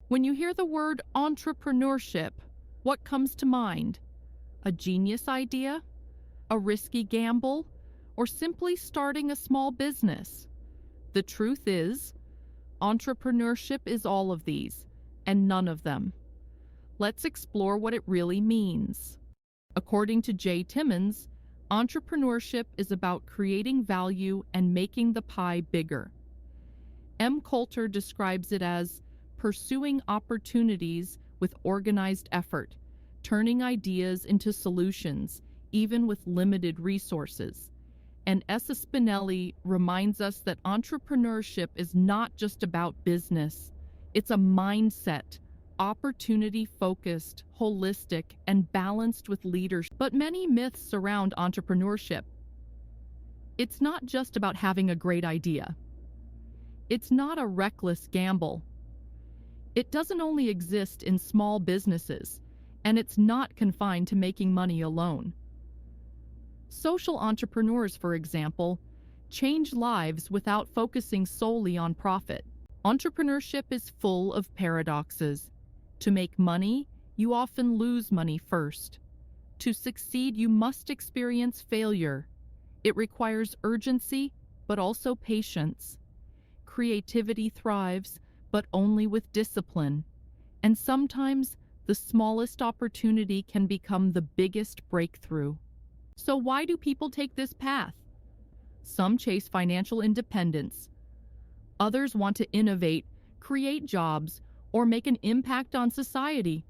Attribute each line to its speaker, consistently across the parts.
Speaker 1: When you hear the word entrepreneurship, what comes to mind? A genius idea? A risky gamble? Or simply starting a small business? The truth is, entrepreneurship is all of these, and none of them. Let's explore what it really means. According to Timmons, entrepreneurship is about creating value and making the pie bigger. Coulter describes it as pursuing opportunities with organized effort, turning ideas into solutions, even with limited resources. And Spinelli reminds us that entrepreneurship is not just about business. It's a mindset, opportunity-focused, holistic, and balanced with leadership. But many myths surround entrepreneurship. It's not just about having a great idea. It's not a reckless gamble. It doesn't only exist in small businesses, and it's not confined to making money alone. Social entrepreneurs, for example, change lives without focusing solely on profit. Entrepreneurship is full of paradoxes. To make money, you often lose money first. To succeed, you must experience failure. It requires urgency, but also patience. Creativity thrives, but only with discipline. And sometimes, the smallest opportunity can become the biggest breakthrough. So why do people take this path? Some chase financial independence. Others want to innovate, create jobs, or make an impact on society.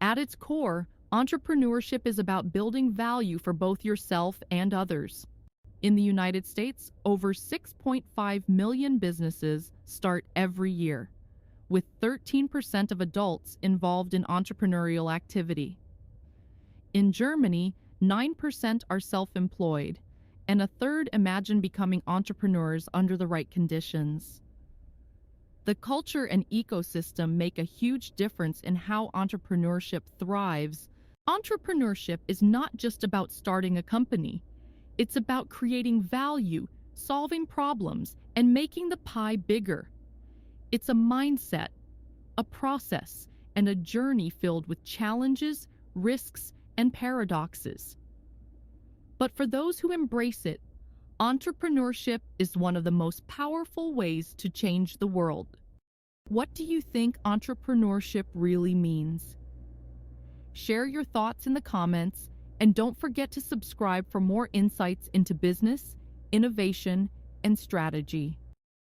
Speaker 1: At its core, entrepreneurship is about building value for both yourself and others. In the United States, over 6.5 million businesses start every year, with 13% of adults involved in entrepreneurial activity. In Germany, 9% are self-employed, and a third imagine becoming entrepreneurs under the right conditions. The culture and ecosystem make a huge difference in how entrepreneurship thrives. Entrepreneurship is not just about starting a company. It's about creating value, solving problems, and making the pie bigger. It's a mindset, a process, and a journey filled with challenges, risks, and paradoxes. But for those who embrace it, entrepreneurship is one of the most powerful ways to change the world. What do you think entrepreneurship really means? Share your thoughts in the comments, and don't forget to subscribe for more insights into business, innovation, and strategy.